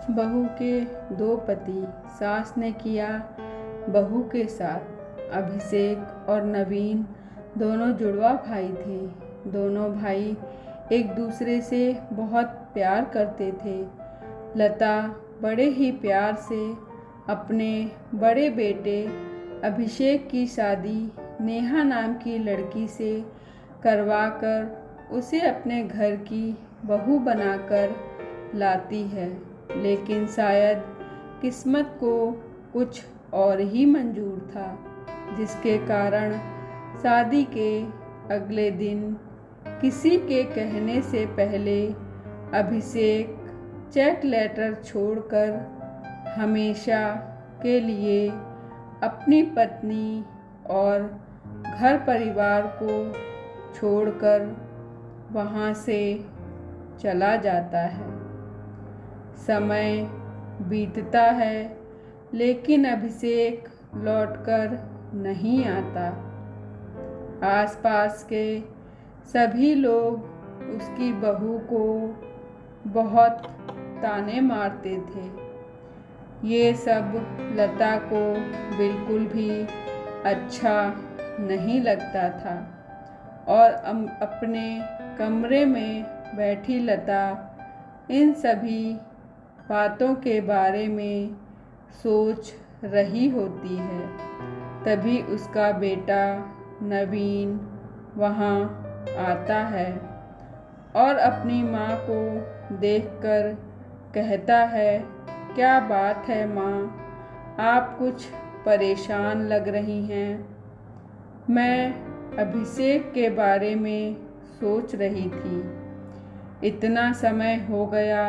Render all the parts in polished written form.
बहू के दो पति। सास ने किया बहू के साथ। अभिषेक और नवीन दोनों जुड़वा भाई थे। दोनों भाई एक दूसरे से बहुत प्यार करते थे। लता बड़े ही प्यार से अपने बड़े बेटे अभिषेक की शादी नेहा नाम की लड़की से करवाकर उसे अपने घर की बहू बनाकर लाती है। लेकिन शायद किस्मत को कुछ और ही मंजूर था, जिसके कारण शादी के अगले दिन किसी के कहने से पहले अभिषेक चेक लेटर छोड़कर हमेशा के लिए अपनी पत्नी और घर परिवार को छोड़कर वहाँ से चला जाता है। समय बीतता है लेकिन अभिषेक लौटकर नहीं आता। आसपास के सभी लोग उसकी बहू को बहुत ताने मारते थे। ये सब लता को बिल्कुल भी अच्छा नहीं लगता था और अपने कमरे में बैठी लता इन सभी बातों के बारे में सोच रही होती है। तभी उसका बेटा नवीन वहाँ आता है और अपनी माँ को देखकर कहता है, क्या बात है माँ, आप कुछ परेशान लग रही हैं। मैं अभिषेक के बारे में सोच रही थी। इतना समय हो गया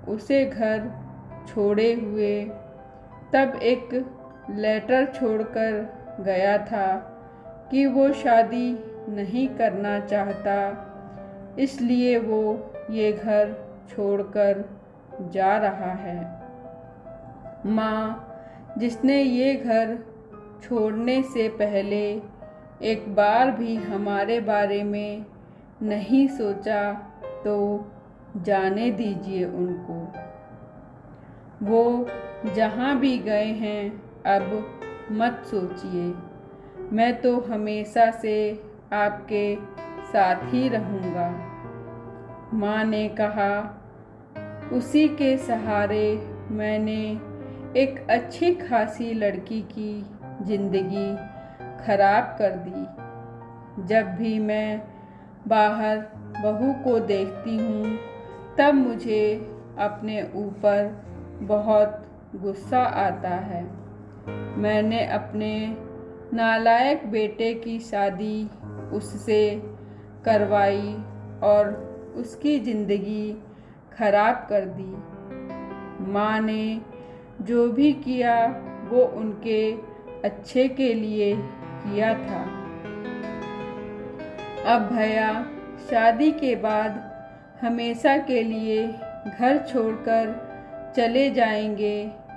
उसे घर छोड़े हुए। तब एक लेटर छोड़कर गया था कि वो शादी नहीं करना चाहता, इसलिए वो ये घर छोड़कर जा रहा है। माँ, जिसने ये घर छोड़ने से पहले एक बार भी हमारे बारे में नहीं सोचा, तो जाने दीजिए उनको। वो जहाँ भी गए हैं अब मत सोचिए। मैं तो हमेशा से आपके साथ ही रहूँगा। माँ ने कहा, उसी के सहारे मैंने एक अच्छी खासी लड़की की ज़िंदगी खराब कर दी। जब भी मैं बाहर बहू को देखती हूँ तब मुझे अपने ऊपर बहुत गुस्सा आता है। मैंने अपने नालायक बेटे की शादी उससे करवाई और उसकी ज़िंदगी खराब कर दी। माँ ने जो भी किया वो उनके अच्छे के लिए किया था। अब भैया शादी के बाद हमेशा के लिए घर छोड़कर चले जाएंगे,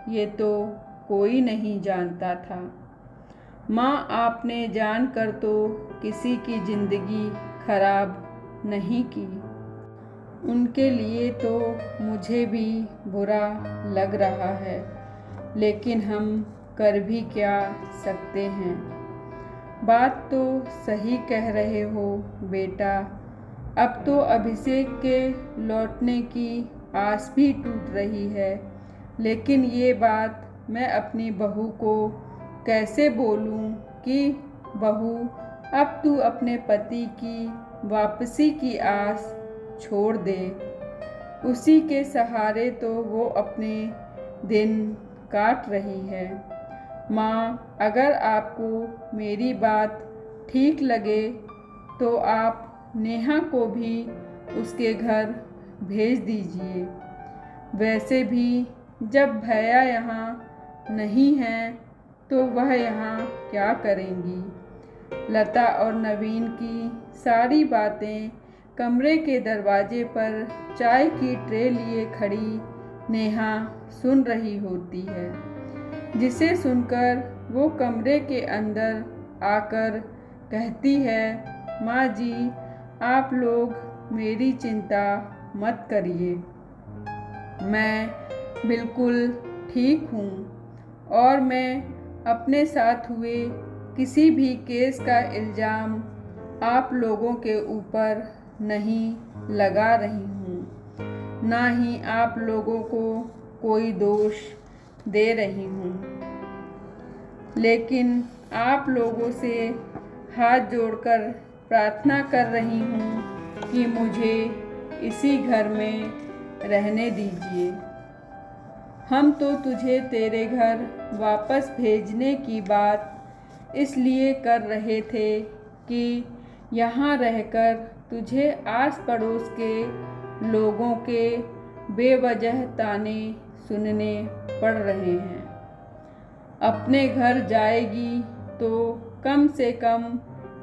ये तो कोई नहीं जानता था। माँ, आपने जानकर तो किसी की ज़िंदगी खराब नहीं की। उनके लिए तो मुझे भी बुरा लग रहा है, लेकिन हम कर भी क्या सकते हैं। बात तो सही कह रहे हो बेटा। अब तो अभिषेक के लौटने की आस भी टूट रही है, लेकिन ये बात मैं अपनी बहू को कैसे बोलूं कि बहू, अब तू अपने पति की वापसी की आस छोड़ दे। उसी के सहारे तो वो अपने दिन काट रही है। माँ, अगर आपको मेरी बात ठीक लगे तो आप नेहा को भी उसके घर भेज दीजिए। वैसे भी जब भैया यहाँ नहीं हैं तो वह यहाँ क्या करेंगी। लता और नवीन की सारी बातें कमरे के दरवाजे पर चाय की ट्रे लिए खड़ी नेहा सुन रही होती है, जिसे सुनकर वो कमरे के अंदर आकर कहती है, माँ जी, आप लोग मेरी चिंता मत करिए। मैं बिल्कुल ठीक हूँ और मैं अपने साथ हुए किसी भी केस का इल्ज़ाम आप लोगों के ऊपर नहीं लगा रही हूँ, ना ही आप लोगों को कोई दोष दे रही हूँ, लेकिन आप लोगों से हाथ जोड़कर प्रार्थना कर रही हूँ कि मुझे इसी घर में रहने दीजिए। हम तो तुझे तेरे घर वापस भेजने की बात इसलिए कर रहे थे कि यहाँ रहकर तुझे आस पड़ोस के लोगों के बेवजह ताने सुनने पड़ रहे हैं। अपने घर जाएगी तो कम से कम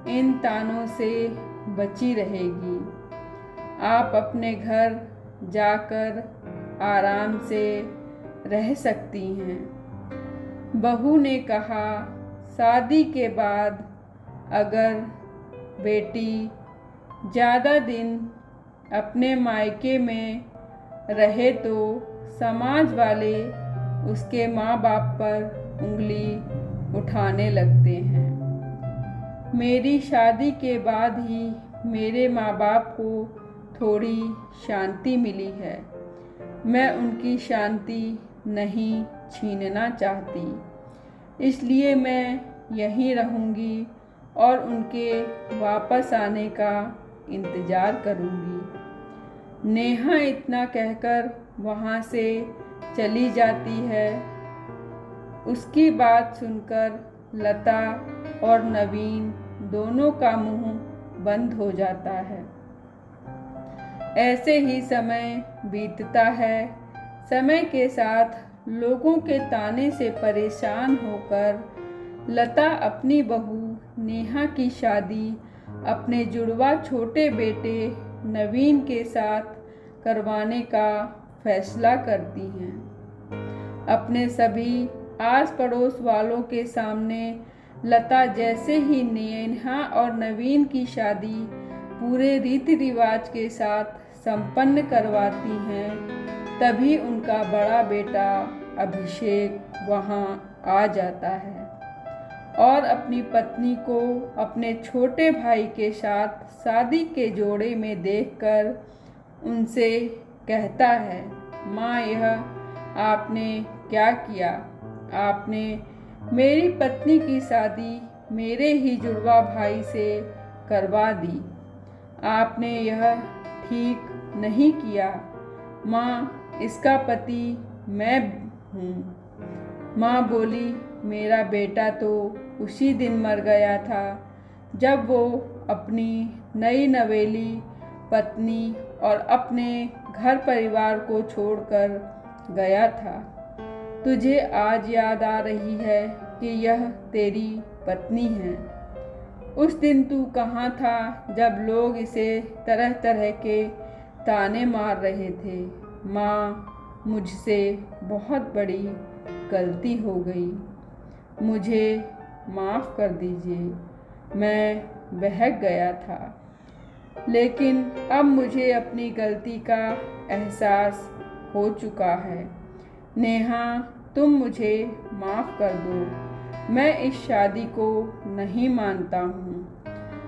इन तानों से बची रहेगी। आप अपने घर जाकर आराम से रह सकती हैं। बहू ने कहा, शादी के बाद अगर बेटी ज़्यादा दिन अपने मायके में रहे तो समाज वाले उसके माँ बाप पर उंगली उठाने लगते हैं। मेरी शादी के बाद ही मेरे माँ बाप को थोड़ी शांति मिली है। मैं उनकी शांति नहीं छीनना चाहती, इसलिए मैं यहीं रहूँगी और उनके वापस आने का इंतज़ार करूँगी। नेहा इतना कहकर वहाँ से चली जाती है। उसकी बात सुनकर लता और नवीन दोनों का मुंह बंद हो जाता है। ऐसे ही समय बीतता है। समय के साथ लोगों के ताने से परेशान होकर लता अपनी बहू नेहा की शादी अपने जुड़वा छोटे बेटे नवीन के साथ करवाने का फैसला करती हैं। अपने सभी आस पड़ोस वालों के सामने लता जैसे ही नेहा और नवीन की शादी पूरे रीति रिवाज के साथ संपन्न करवाती हैं, तभी उनका बड़ा बेटा अभिषेक वहां आ जाता है और अपनी पत्नी को अपने छोटे भाई के साथ शादी के जोड़े में देखकर उनसे कहता है, माँ, यह आपने क्या किया? आपने मेरी पत्नी की शादी मेरे ही जुड़वा भाई से करवा दी। आपने यह ठीक नहीं किया। माँ, इसका पति मैं हूँ। माँ बोली, मेरा बेटा तो उसी दिन मर गया था जब वो अपनी नई नवेली पत्नी और अपने घर परिवार को छोड़कर गया था। तुझे आज याद आ रही है कि यह तेरी पत्नी है। उस दिन तू कहाँ था जब लोग इसे तरह तरह के ताने मार रहे थे? माँ, मुझसे बहुत बड़ी गलती हो गई। मुझे माफ़ कर दीजिए। मैं बहक गया था, लेकिन अब मुझे अपनी गलती का एहसास हो चुका है। नेहा, तुम मुझे माफ़ कर दो। मैं इस शादी को नहीं मानता हूँ।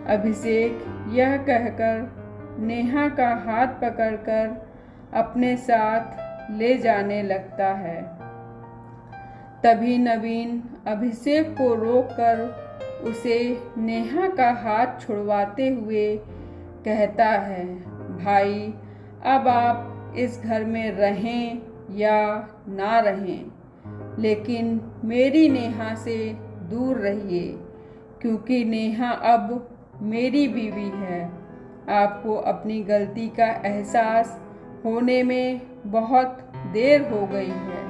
अभिषेक यह कहकर नेहा का हाथ पकड़कर अपने साथ ले जाने लगता है। तभी नवीन अभिषेक को रोककर उसे नेहा का हाथ छुड़वाते हुए कहता है, भाई, अब आप इस घर में रहें या ना रहें, लेकिन मेरी नेहा से दूर रहिए, क्योंकि नेहा अब मेरी बीवी है। आपको अपनी गलती का एहसास होने में बहुत देर हो गई है।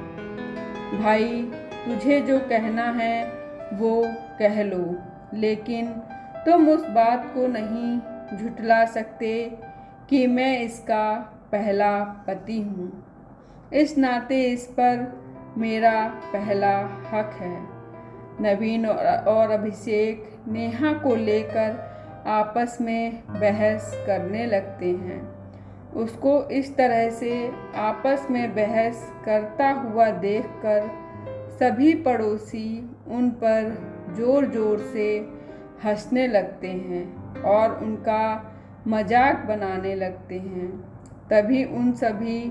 भाई, तुझे जो कहना है वो कह लो, लेकिन तुम उस बात को नहीं झुठला सकते कि मैं इसका पहला पति हूँ। इस नाते इस पर मेरा पहला हक है। नवीन और अभिषेक नेहा को लेकर आपस में बहस करने लगते हैं उसको इस तरह से आपस में बहस करता हुआ देखकर सभी पड़ोसी उन पर ज़ोर ज़ोर से हंसने लगते हैं और उनका मजाक बनाने लगते हैं। तभी उन सभी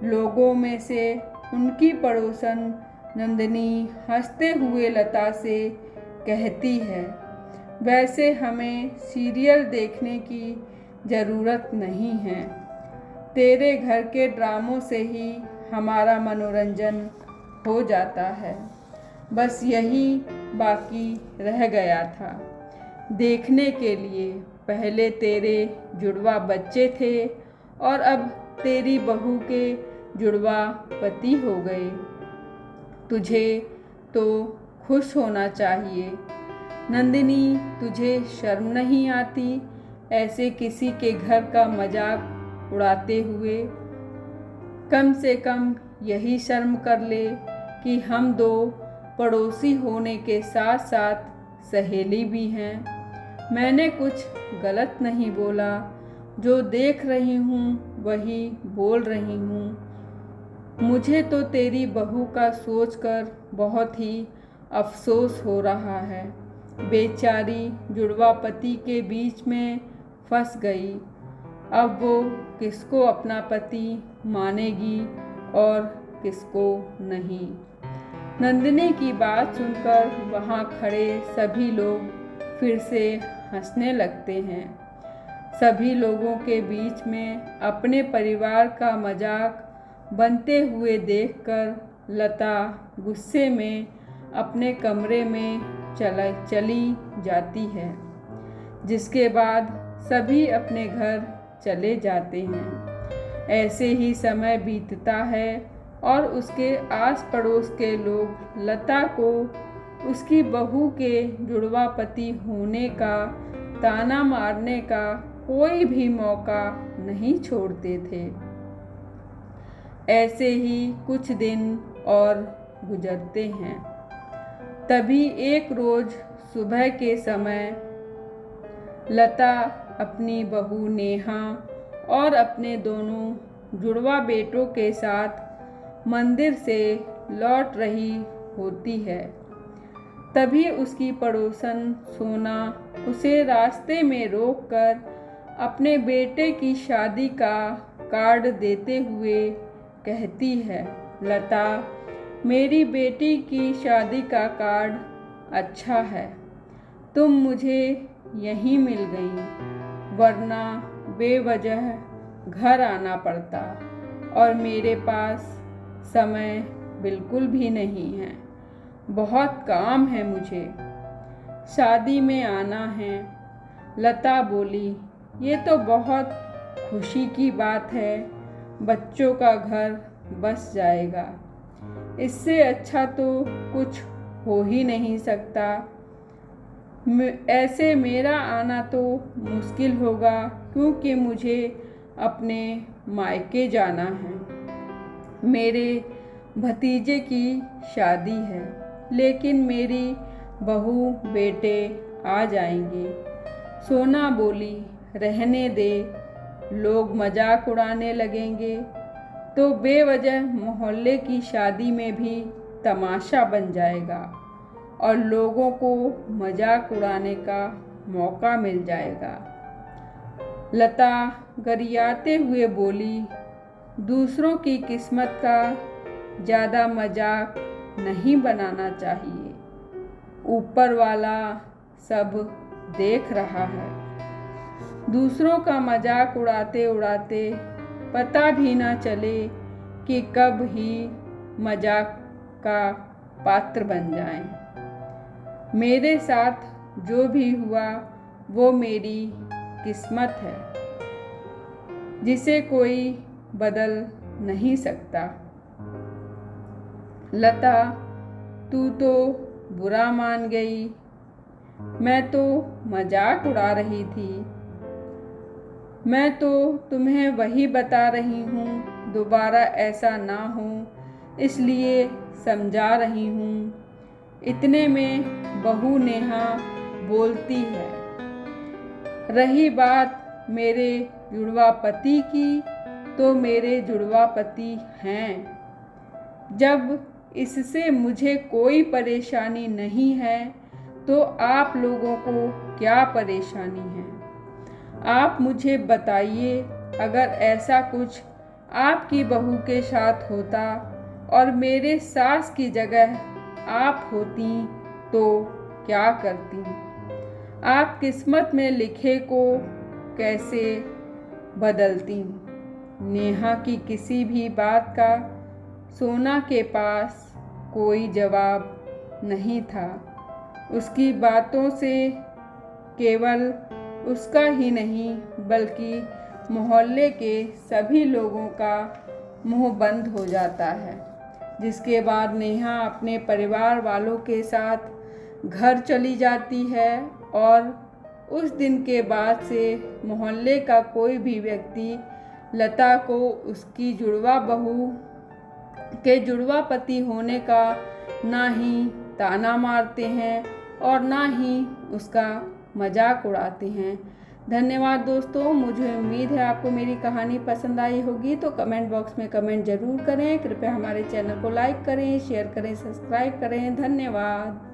लोगों में से उनकी पड़ोसन नंदिनी हंसते हुए लता से कहती है, वैसे हमें सीरियल देखने की ज़रूरत नहीं है। तेरे घर के ड्रामों से ही हमारा मनोरंजन हो जाता है। बस यही बाकी रह गया था देखने के लिए। पहले तेरे जुड़वा बच्चे थे और अब तेरी बहू के जुड़वा पति हो गए। तुझे तो खुश होना चाहिए। नंदिनी, तुझे शर्म नहीं आती ऐसे किसी के घर का मजाक उड़ाते हुए? कम से कम यही शर्म कर ले कि हम दो पड़ोसी होने के साथ साथ सहेली भी हैं। मैंने कुछ गलत नहीं बोला, जो देख रही हूँ वही बोल रही हूँ। मुझे तो तेरी बहू का सोचकर बहुत ही अफसोस हो रहा है। बेचारी जुड़वा पति के बीच में फंस गई। अब वो किसको अपना पति मानेगी और किसको नहीं। नंदिनी की बात सुनकर वहाँ खड़े सभी लोग फिर से हंसने लगते हैं। सभी लोगों के बीच में अपने परिवार का मजाक बनते हुए देखकर लता गुस्से में अपने कमरे में चली जाती है, जिसके बाद सभी अपने घर चले जाते हैं। ऐसे ही समय बीतता है और उसके आस पड़ोस के लोग लता को उसकी बहू के जुड़वा पति होने का ताना मारने का कोई भी मौका नहीं छोड़ते थे। ऐसे ही कुछ दिन और गुजरते हैं। तभी एक रोज़ सुबह के समय लता अपनी बहू नेहा और अपने दोनों जुड़वा बेटों के साथ मंदिर से लौट रही होती है। तभी उसकी पड़ोसन सोना उसे रास्ते में रोककर अपने बेटे की शादी का कार्ड देते हुए कहती है, लता, मेरी बेटी की शादी का कार्ड अच्छा है। तुम मुझे यहीं मिल गई, वरना बेवजह घर आना पड़ता और मेरे पास समय बिल्कुल भी नहीं है। बहुत काम है मुझे, शादी में आना है। लता बोली, ये तो बहुत खुशी की बात है, बच्चों का घर बस जाएगा। इससे अच्छा तो कुछ हो ही नहीं सकता। ऐसे मेरा आना तो मुश्किल होगा, क्योंकि मुझे अपने मायके जाना है। मेरे भतीजे की शादी है, लेकिन मेरी बहू बेटे आ जाएंगे। सोना बोली, रहने दे, लोग मजाक उड़ाने लगेंगे तो बेवजह मोहल्ले की शादी में भी तमाशा बन जाएगा और लोगों को मजाक उड़ाने का मौका मिल जाएगा। लता गरियाते हुए बोली, दूसरों की किस्मत का ज़्यादा मजाक नहीं बनाना चाहिए। ऊपर वाला सब देख रहा है। दूसरों का मजाक उड़ाते उड़ाते पता भी ना चले कि कब ही मजाक का पात्र बन जाएं। मेरे साथ जो भी हुआ वो मेरी किस्मत है, जिसे कोई बदल नहीं सकता। लता, तू तो बुरा मान गई। मैं तो मजाक उड़ा रही थी। मैं तो तुम्हें वही बता रही हूँ, दोबारा ऐसा ना हो इसलिए समझा रही हूँ। इतने में बहू नेहा बोलती है, रही बात मेरे जुड़वा पति की, तो मेरे जुड़वा पति हैं। जब इससे मुझे कोई परेशानी नहीं है तो आप लोगों को क्या परेशानी है? आप मुझे बताइए, अगर ऐसा कुछ आपकी बहू के साथ होता और मेरे सास की जगह आप होती तो क्या करती? आप किस्मत में लिखे को कैसे बदलती? नेहा की किसी भी बात का सोना के पास कोई जवाब नहीं था। उसकी बातों से केवल उसका ही नहीं बल्कि मोहल्ले के सभी लोगों का मुंह बंद हो जाता है। जिसके बाद नेहा अपने परिवार वालों के साथ घर चली जाती है और उस दिन के बाद से मोहल्ले का कोई भी व्यक्ति लता को उसकी जुड़वा बहू के जुड़वा पति होने का ना ही ताना मारते हैं और ना ही उसका मजाक उड़ाते हैं। धन्यवाद दोस्तों। मुझे उम्मीद है आपको मेरी कहानी पसंद आई होगी, तो कमेंट बॉक्स में कमेंट ज़रूर करें। कृपया हमारे चैनल को लाइक करें, शेयर करें, सब्सक्राइब करें। धन्यवाद।